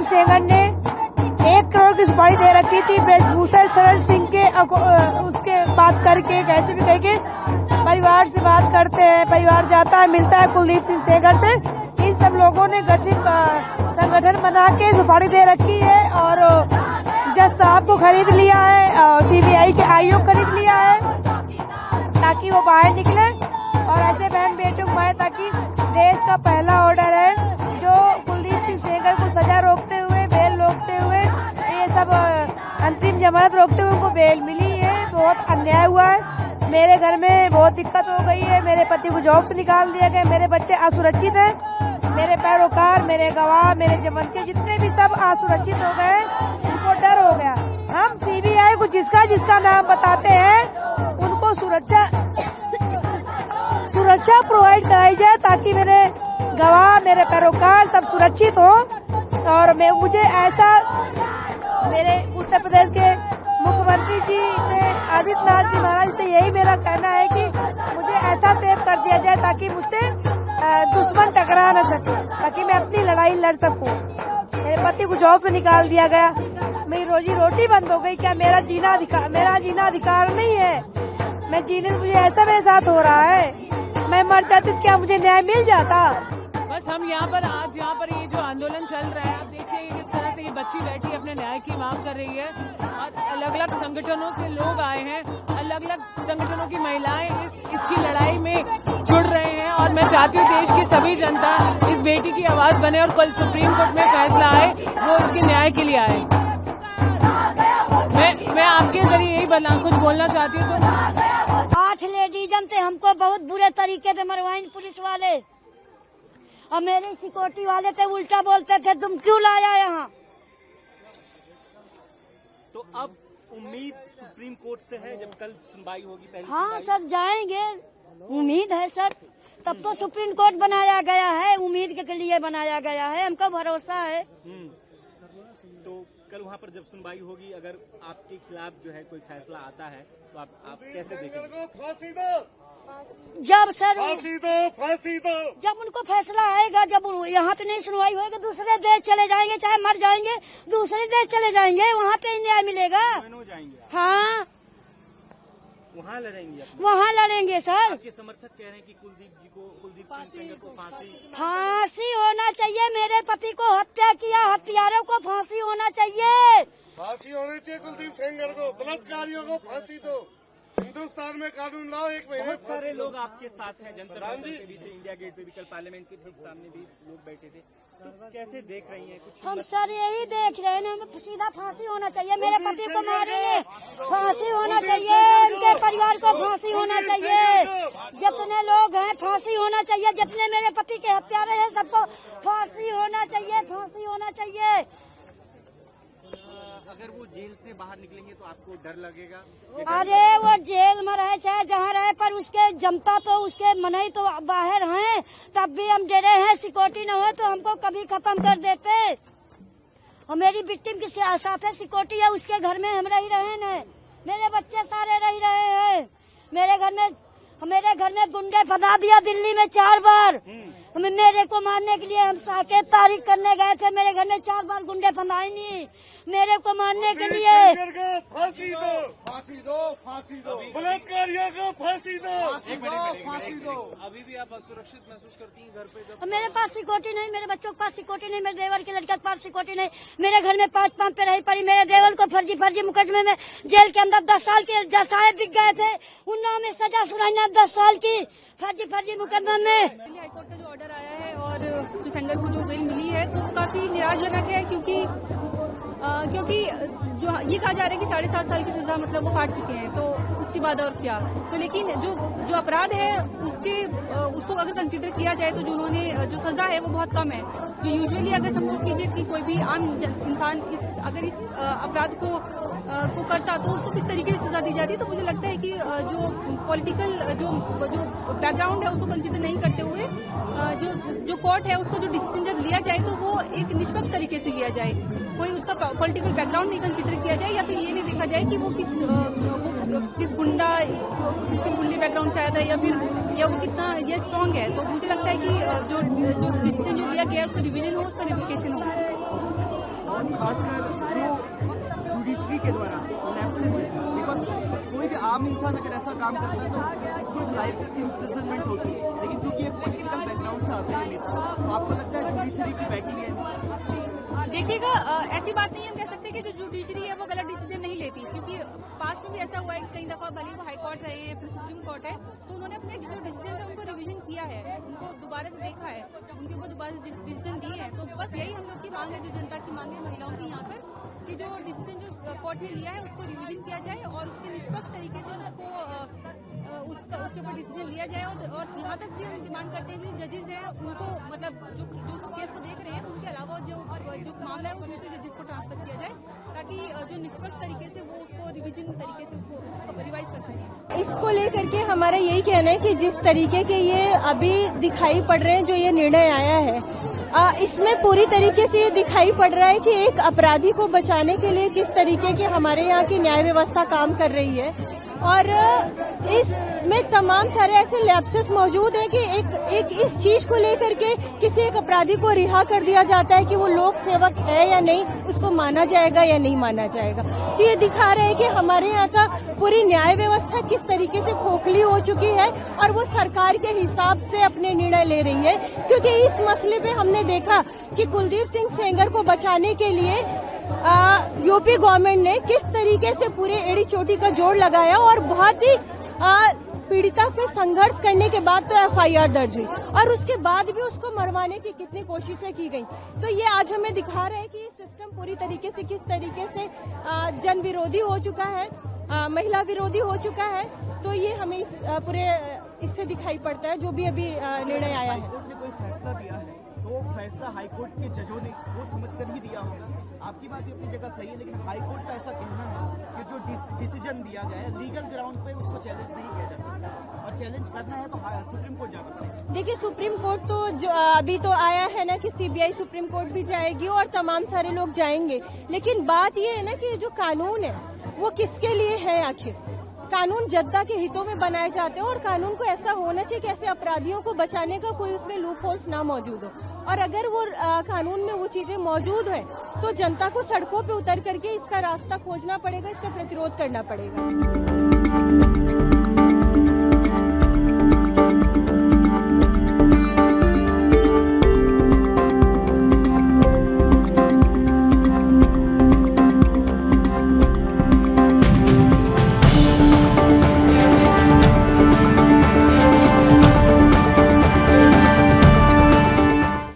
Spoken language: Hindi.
सेंगर ने 1 करोड़ की सुपारी दे रखी थी ब्रजभूषण शरण सिंह के उसके बात करके कैसे भी कह के परिवार से बात करते हैं। परिवार जाता है, मिलता है कुलदीप सिंह सेंगर से। इन सब लोगों ने गठित संगठन बना के सुपारी दे रखी है और जज साहब को खरीद लिया है और सीबीआई के आयोग खरीद लिया है ताकि वो बाहर निकले और ऐसे बहन बेटों को आए, ताकि देश का पहला ऑर्डर है जो कुलदीप सिंह सेंगर को सजा रोकते हुए, बेल रोकते हुए, ये सब अंतरिम जमानत रोकते हुए उनको बेल मिली है। बहुत अन्याय हुआ है। मेरे घर में बहुत दिक्कत हो गई है। मेरे पति को जॉब से निकाल दिया गया। मेरे बच्चे असुरक्षित हैं। मेरे पैरोकार, मेरे गवाह, मेरे जमानती जितने भी सब असुरक्षित हो गए। उनको डर हो गया। हम सीबीआई को जिसका नाम बताते हैं उनको सुरक्षा प्रोवाइड कराई जाए ताकि मेरे गवाह, मेरे पैरोकार सब सुरक्षित हो। और मुझे ऐसा मेरे उत्तर प्रदेश के मुख्यमंत्री जी से, आदित्यनाथ जी महाराज से यही मेरा कहना है कि मुझे ऐसा सेव कर दिया जाए ताकि मुझसे दुश्मन टकरा न सके, ताकि मैं अपनी लड़ाई लड़ सकूं। मेरे पति को जॉब से निकाल दिया गया। मेरी रोजी रोटी बंद हो गई। क्या मेरा जीना अधिकार नहीं है? मैं जीने, मुझे ऐसा मेरे साथ हो रहा है। मैं मर जाती तो क्या मुझे न्याय मिल जाता? बस हम यहाँ पर ये जो आंदोलन चल रहा है, आप देखिए किस तरह से ये बच्ची बैठी अपने न्याय की मांग कर रही है और अलग अलग संगठनों से लोग आए हैं, अलग अलग संगठनों की महिलाएं इसकी लड़ाई में जुड़ रहे हैं। और मैं चाहती हूँ देश की सभी जनता इस बेटी की आवाज बने और कल सुप्रीम कोर्ट में फैसला आए, वो इसके न्याय के लिए आए। मैं आपके जरिए यही कुछ बोलना चाहती हूँ। तो 8 लेडीजन थे, हमको बहुत बुरे तरीके से मरवाइन पुलिस वाले और मेरे सिक्योरिटी वाले थे, उल्टा बोलते थे तुम क्यों लाया यहाँ। तो अब उम्मीद सुप्रीम कोर्ट से है जब कल सुनवाई होगी पहली? हाँ सर, जाएंगे, उम्मीद है सर। तब तो सुप्रीम कोर्ट बनाया गया है, उम्मीद के लिए बनाया गया है, हमको भरोसा है। तो कल वहाँ पर जब सुनवाई होगी, अगर आपके खिलाफ जो है कोई फैसला आता है तो आप कैसे देखेंगे? फांसी दो, जब सर फांसी दो। जब उनको फैसला आएगा, जब यहाँ पे नहीं सुनवाई होगी, दूसरे देश चले जाएंगे, चाहे मर जाएंगे दूसरे देश चले जाएंगे, वहाँ पे न्याय मिलेगा। हाँ, वहाँ लड़ेंगे, वहाँ लड़ेंगे सर। आपके समर्थक कह रहे हैं कि कुलदीप सिंह सेंगर को फांसी होना चाहिए। मेरे पति को हत्या किया, हत्यारों को फांसी होना चाहिए। फांसी होनी चाहिए कुलदीप सेंगर को, बलात्कारियों को फांसी दो। हिंदुस्तान में कानून लाओ। 1 महीने बहुत सारे लोग आपके साथ हैं, जनता दल पे भी थे, इंडिया गेट पे भी, कल पार्लियामेंट के ठीक सामने भी लोग बैठे थे। तो कैसे देख रही हैं? कुछ हम सर यही देख रहे हैं, हमें सीधा फांसी होना चाहिए। मेरे पति को मारेंगे, फांसी होना चाहिए। उनके परिवार को फांसी होना चाहिए। जितने लोग हैं फांसी होना चाहिए। जितने मेरे पति के हत्यारे हैं सबको फांसी होना चाहिए, फांसी होना चाहिए। अगर वो जेल से बाहर निकलेंगे तो आपको डर लगेगा? अरे वो जेल में रहे चाहे जहाँ रहे, पर उसके जनता तो उसके मन ही तो बाहर हैं, तब भी हम डरे हैं। सिक्योरिटी न हो तो हमको कभी खत्म कर देते। और मेरी विक्टिम के साथ सिक्योरिटी है, उसके घर में हम रह रहे हैं। मेरे बच्चे सारे रह रहे हैं। मेरे घर में गुंडे फंसा दिया दिल्ली में 4 बार। मेरे को मारने के लिए हम साकेत तारीख करने गए थे। मेरे घर में 4 बार गुंडे फंसाए नहीं मेरे को मारने के लिए। फांसी दो, फांसी दो, फांसी दो, बलात्कारियों को फांसी दो, फांसी दो। अभी भी आप असुरक्षित महसूस करती हैं घर पे जब? मेरे पास सिक्योरिटी नहीं, मेरे बच्चों के पास सिक्योरिटी नहीं, मेरे देवर की लड़के के पास सिक्योरिटी नहीं। मेरे घर में 5 पंप पे रही पड़ी। मेरे देवर को फर्जी मुकदमे में जेल के अंदर 10 साल के जसाए बिक गए थे। उन्होंने में सजा सुनाई 10 साल की फर्जी मुकदमे में। हाईकोर्ट का जो ऑर्डर आया है और जो सेंगर को जो बेल मिली है, तो काफी निराशाजनक है, क्योंकि क्योंकि जो ये कहा जा रहा है कि 7.5 साल की सजा मतलब वो काट चुके हैं, तो उसके बाद और क्या। तो लेकिन जो अपराध है उसको अगर कंसीडर किया जाए तो जो उन्होंने जो सजा है वो बहुत कम है। जो यूजुअली अगर सपोज कीजिए कि कोई भी आम इंसान अगर इस अपराध को करता तो उसको किस तरीके से सजा दी जाती, तो मुझे लगता है कि जो पॉलिटिकल जो बैकग्राउंड है उसको कंसीडर नहीं करते हुए जो कोर्ट है उसको जो डिसीजन जब लिया जाए तो वो एक निष्पक्ष तरीके से लिया जाए, कोई उसका पॉलिटिकल बैकग्राउंड नहीं कंसीडर किया जाए, या फिर ये नहीं देखा जाए कि वो किस गुंडे बैकग्राउंड से आया था या वो कितना ये स्ट्रांग है। तो मुझे लगता है कि जो डिसीजन जो लिया गया है उसका रिवीजन हो, उसका रिवोकेशन हो। और खासकर जो जुडिशरी के द्वारा लैप्सेस है, बिकॉज कोई भी आम इंसान अगर ऐसा काम करता है तो उसको लाइफ इम्प्रिजनमेंट होती है, लेकिन क्योंकि एक पॉलिटिकल बैकग्राउंड से आते हैं तो आपको लगता है जुडिशरी की बैटिंग है? देखिएगा, ऐसी बात नहीं हम कह सकते कि जो जुडिशरी है वो गलत डिसीजन नहीं लेती, क्योंकि पास्ट में भी ऐसा हुआ है कि कई दफा भले वो हाई कोर्ट रहे हैं फिर सुप्रीम कोर्ट है, तो उन्होंने अपने जो डिसीजन है उनको रिवीजन किया है, उनको दोबारा से देखा है, उनके ऊपर दोबारा से डिसीजन दिए हैं। तो बस यही हम लोग की मांग है, जो जनता की मांग है, महिलाओं की यहाँ पर, कि जो डिसीजन जो कोर्ट ने लिया है उसको रिवीजन किया जाए और उसके निष्पक्ष तरीके से उसके ऊपर डिसीजन लिया जाए। और यहाँ तक भी हम डिमांड करते हैं कि जजेस हैं उनको मतलब जो केस को देख रहे हैं उनके अलावा जो मामला है वो दूसरे जजेस को ट्रांसफर किया जाए, ताकि जो निष्पक्ष तरीके से वो उसको रिवीजन तरीके से उसको रिवाइज कर सकें। इसको लेकर के हमारा यही कहना है कि जिस तरीके के ये अभी दिखाई पड़ रहे हैं, जो ये निर्णय आया है, इसमें पूरी तरीके से ये दिखाई पड़ रहा है कि एक अपराधी को बचाने के लिए किस तरीके की हमारे यहाँ की न्याय व्यवस्था काम कर रही है। और इसमें तमाम सारे ऐसे लैप्सेस मौजूद हैं कि एक इस चीज को लेकर के किसी एक अपराधी को रिहा कर दिया जाता है कि वो लोक सेवक है या नहीं, उसको माना जाएगा या नहीं माना जाएगा। तो ये दिखा रहा है कि हमारे यहाँ का पूरी न्याय व्यवस्था किस तरीके से खोखली हो चुकी है और वो सरकार के हिसाब से अपने निर्णय ले रही है। क्योंकि इस मसले पे हमने देखा कि कुलदीप सिंह सेंगर को बचाने के लिए यूपी गवर्नमेंट ने किस तरीके से पूरे एड़ी चोटी का जोड़ लगाया और बहुत ही पीड़िता के संघर्ष करने के बाद तो एफआईआर दर्ज हुई और उसके बाद भी उसको मरवाने की कितनी कोशिशें की गई। तो ये आज हमें दिखा रहा है कि सिस्टम पूरी तरीके से किस तरीके से जन विरोधी हो चुका है, महिला विरोधी हो चुका है। तो ये हमें इससे दिखाई पड़ता है जो भी अभी निर्णय आया है। हाईकोर्ट ने कोई फैसला दिया है तो फैसला हाईकोर्ट के जजों ने सोच समझ कर ही दिया हो। आपकी बात भी अपनी जगह सही है, लेकिन हाईकोर्ट का ऐसा कहना है कि जो डिसीजन दिया गया है लीगल ग्राउंड पे उसको चैलेंज नहीं किया जा सकता और चैलेंज करना है तो सुप्रीम कोर्ट जाना पड़ेगा। देखिए, सुप्रीम कोर्ट तो जो अभी तो आया है ना कि सीबीआई सुप्रीम कोर्ट भी जाएगी और तमाम सारे लोग जाएंगे, लेकिन बात ये है ना कि जो कानून है वो किसके लिए है। आखिर कानून जनता के हितों में बनाए जाते हैं और कानून को ऐसा होना चाहिए कि ऐसे अपराधियों को बचाने का कोई उसमें लूप होल्स ना मौजूद हो। और अगर वो कानून में वो चीजें मौजूद हैं तो जनता को सड़कों पे उतर करके इसका रास्ता खोजना पड़ेगा, इसका प्रतिरोध करना पड़ेगा।